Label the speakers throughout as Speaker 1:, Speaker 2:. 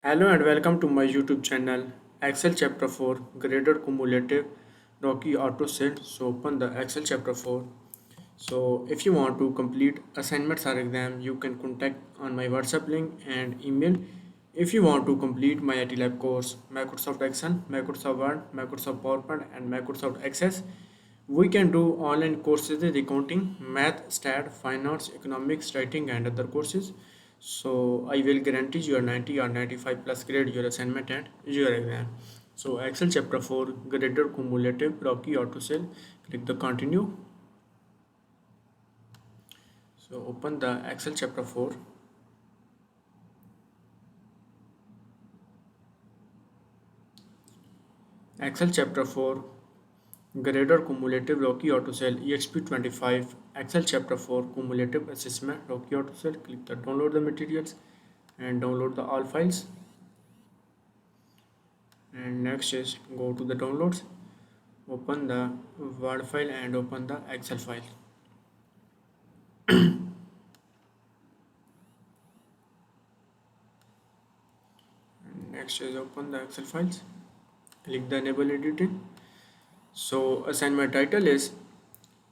Speaker 1: Hello and welcome to my YouTube channel Excel Chapter 4 Graded Cumulative Rocky Auto Set. So open the Excel Chapter 4. So if you want to complete assignments or exam, you can contact on my WhatsApp link and email. If you want to complete my IT Lab course, Microsoft Excel, Microsoft Word, Microsoft PowerPoint and Microsoft Access, we can do online courses in accounting, math, stat, finance, economics, writing, and other courses. So I will guarantee your 90 or 95 plus grade your assignment and your exam. So Excel chapter 4 graded cumulative Rocky auto cell. Click the continue. So open the Excel chapter 4. Excel chapter 4 Grader Cumulative Rocky Auto Cell EXP25 Excel Chapter 4 Cumulative Assessment Rocky Auto Cell. Click the download the materials and download the all files. And next is go to the downloads, open the Word file and open the Excel file. And next is open the Excel files. Click the enable editing. So assignment title is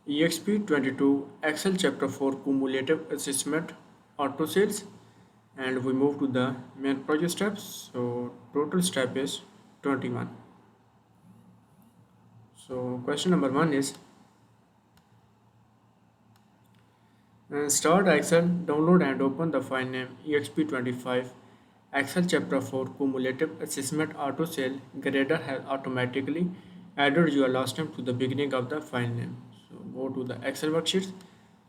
Speaker 1: EXP22 Excel Chapter 4 Cumulative Assessment Auto Sales, and we move to the main project steps. So total step is 21. So question number 1 is start Excel, download and open the file name exp25 Excel chapter 4 cumulative assessment auto cell grader has automatically added your last name to the beginning of the file name. So go to the Excel worksheets.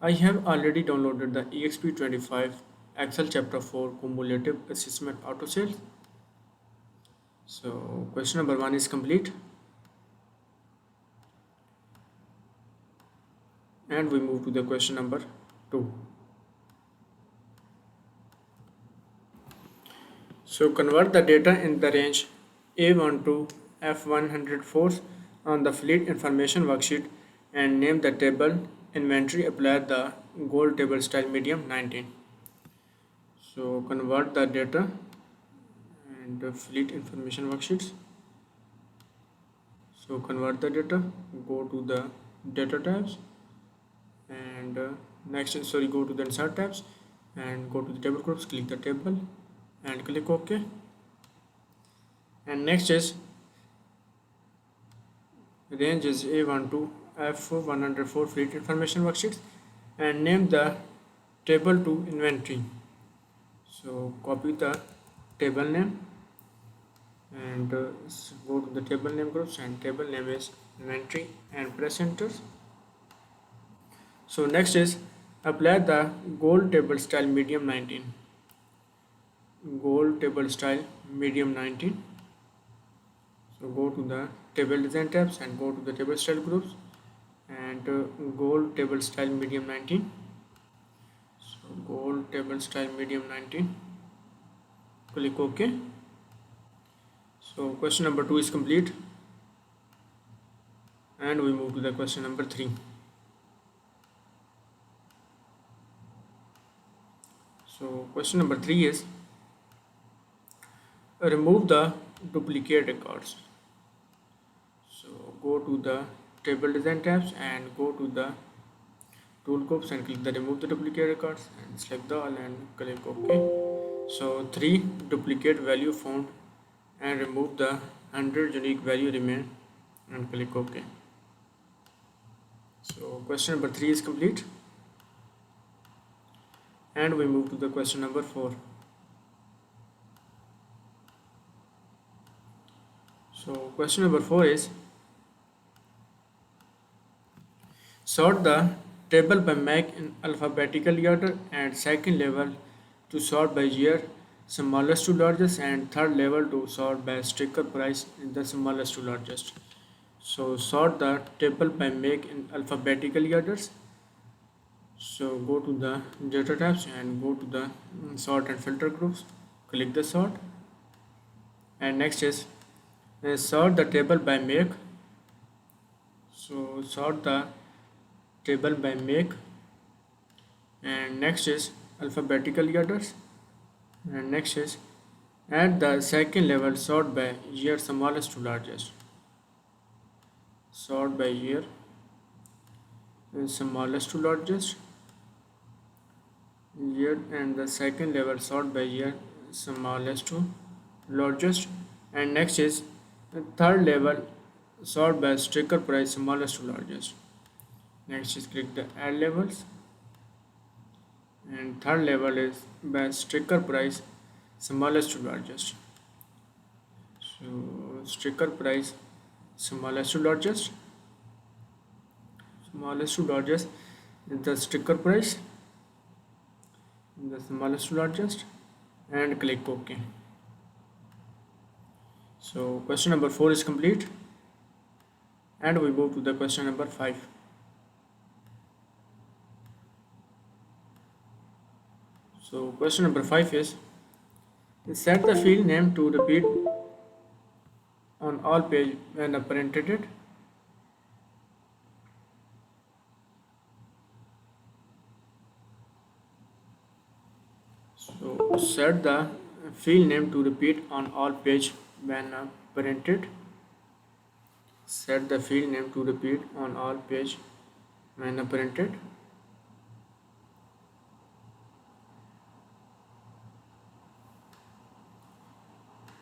Speaker 1: I have already downloaded the exp25 Excel chapter 4 cumulative assessment auto cell. So question number 1 is complete, and we move to the question number 2. So convert the data in the range A1 to F104 on the fleet information worksheet and name the table inventory. Apply the gold table style medium 19. So convert the data and the fleet information worksheets. So convert the data, go to the data tabs and go to the insert tabs and go to the table groups, click the table and click OK. And next is range is A1 to F104 fleet information worksheets and name the table to inventory. So copy the table name and go to the table name groups and table name is inventory and press enter. So next is apply the gold table style medium 19. Gold table style medium 19. So go to the table design tabs and go to the table style groups and gold table style medium 19. So gold table style medium 19. Click OK. So question number 2 is complete, and we move to the question number 3. So question number 3 is remove the duplicate records. So go to the table design tabs and go to the tool groups and click the remove the duplicate records and select the all and click OK. So 3 duplicate value found and remove the 100 unique value remain and click OK. So question number 3 is complete, and we move to the question number 4. So question number 4 is sort the table by MAC in alphabetical order and second level to sort by year smallest to largest and third level to sort by sticker price in the smallest to largest. So sort the table by MAC in alphabetical orders. So go to the data tabs and go to the sort and filter groups, click the sort, and next is sort the table by make. So sort the table by make, and next is alphabetical orders, and next is At the second level, sort by year smallest to largest. Sort by year smallest to largest. Year and the second level sort by year smallest to largest. And next is the third level sort by sticker price smallest to largest. Next is click the add levels, and third level is by sticker price smallest to largest. So sticker price smallest to largest, smallest to largest is the sticker price, the smallest to largest, and click OK. So question number 4 is complete, and we move to the question number 5. So question number 5 is set the field name to repeat on all page when printed it. So set the field name to repeat on all page when printed. Set the field name to repeat on all page when printed.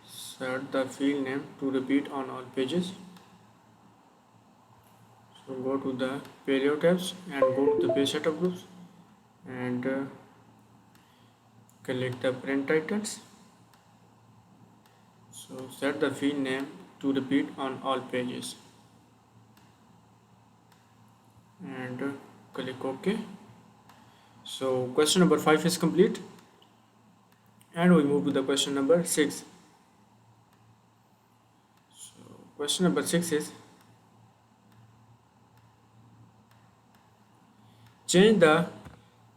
Speaker 1: Set the field name to repeat on all pages. So go to the page tabs and go to the page setup groups and click the print titles. So set the field name to repeat on all pages and click OK. So question number 5 is complete, and we move to the question number 6. So question number 6 is change the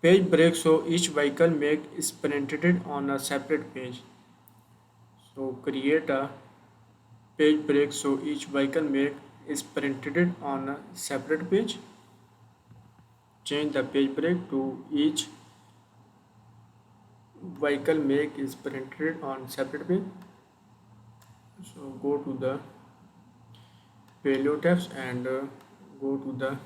Speaker 1: page break so each vehicle make is printed on a separate page. So create a page break so each vehicle make is printed on a separate page. Change the page break to each vehicle make is printed on separate page. So go to the payload tabs and go to the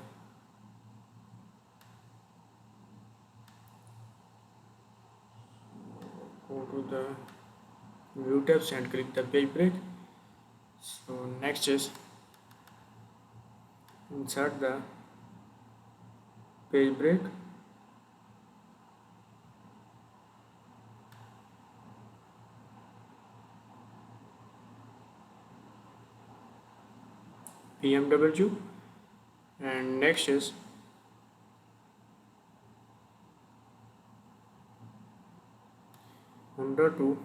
Speaker 1: view tabs and click the page break. So next is insert the page break. BMW, and next is Honda 2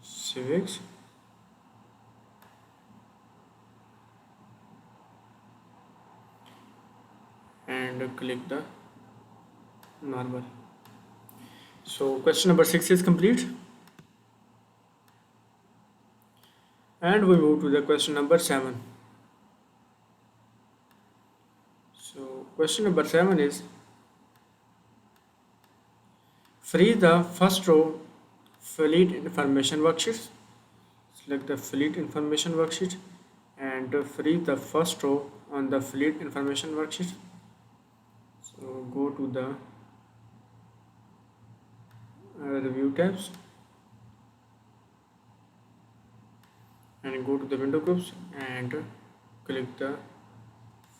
Speaker 1: Civics, and click the normal. So question number 6 is complete, and we move to the question number 7. So question number 7 is free the first row fleet information worksheet. Select the fleet information worksheet and free the first row on the fleet information worksheet. So go to the review tabs and go to the window groups and click the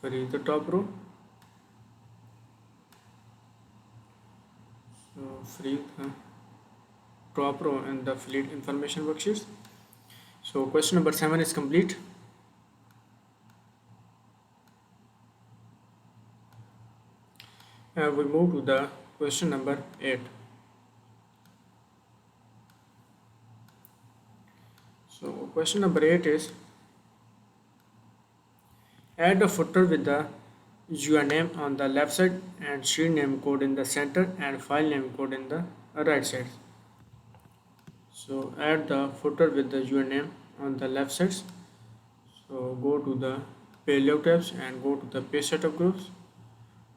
Speaker 1: free the top row. So free the top row and the fleet information worksheets. So question number 7 is complete. We move to the question number 8. So question number 8 is add a footer with the your name on the left side and sheet name code in the center and file name code in the right side. So add the footer with the your name on the left side. So go to the payload tabs and go to the page setup groups.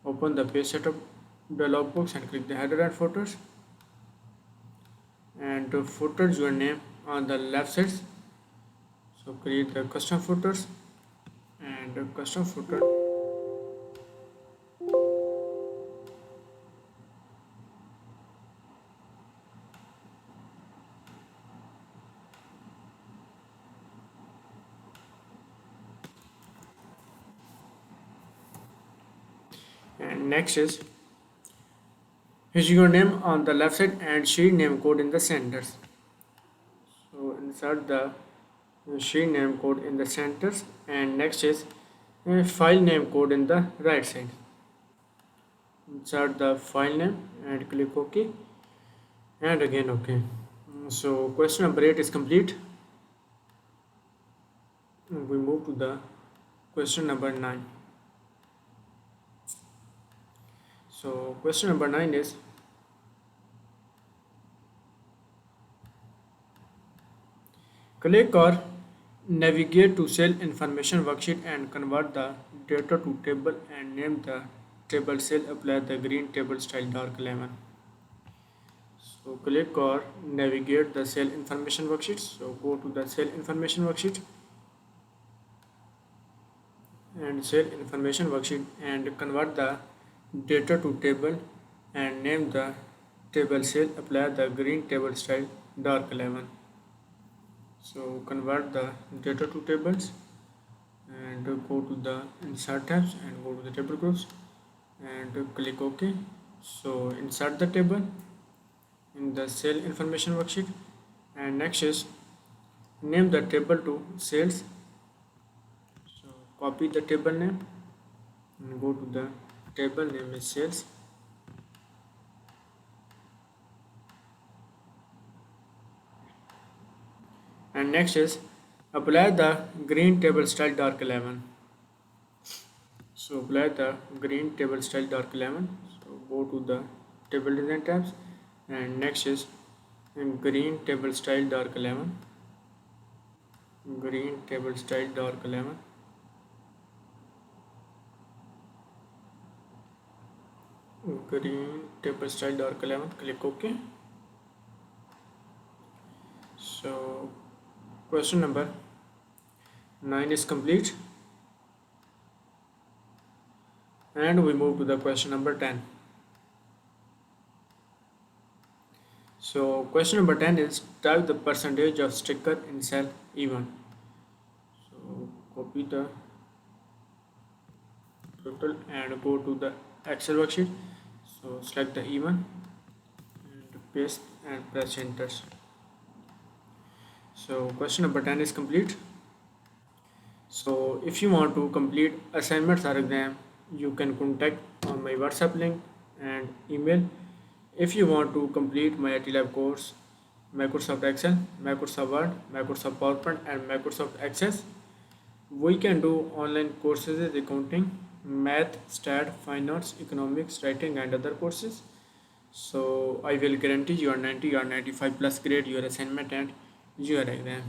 Speaker 1: Open the page setup dialog box and click the header and footers. and footers your name on the left side. So create the custom footers and custom footer. And next is his your name on the left side and sheet name code in the centers. So insert the sheet name code in the centers, and next is file name code in the right side. Insert the file name and click OK, and again OK. So question number 8 is complete. We move to the question number 9. So question number 9 is click or navigate to cell information worksheet and convert the data to table and name the table cell. Apply the green table style dark lemon. So click or navigate the cell information worksheet. So go to the cell information worksheet and cell information worksheet and convert the data to table and name the table cell. Apply the green table style dark lemon. So convert the data to tables and go to the insert tabs and go to the table groups and click OK. So insert the table in the cell information worksheet, and next is name the table to cells. So copy the table name and go to the table name is cells, and next is apply the green table style dark 11. So apply the green table style dark 11. So go to the table design tabs, and next is green table style dark 11. Green table style dark 11. Green table style dark 11. Click OK. So question number 9 is complete, and we move to the question number 10. So question number 10 is type the percentage of sticker in cell E1. So copy the total and go to the Excel worksheet. So select the E1 and paste and press enter. So question number 10 is complete. So if you want to complete assignments or exam, you can contact on my WhatsApp link and email. If you want to complete my IT Lab course, Microsoft Excel, Microsoft Word, Microsoft PowerPoint and Microsoft Access, we can do online courses in accounting, math, stat, finance, economics, writing and other courses. So I will guarantee your 90 or 95 plus grade your assignment and your exam.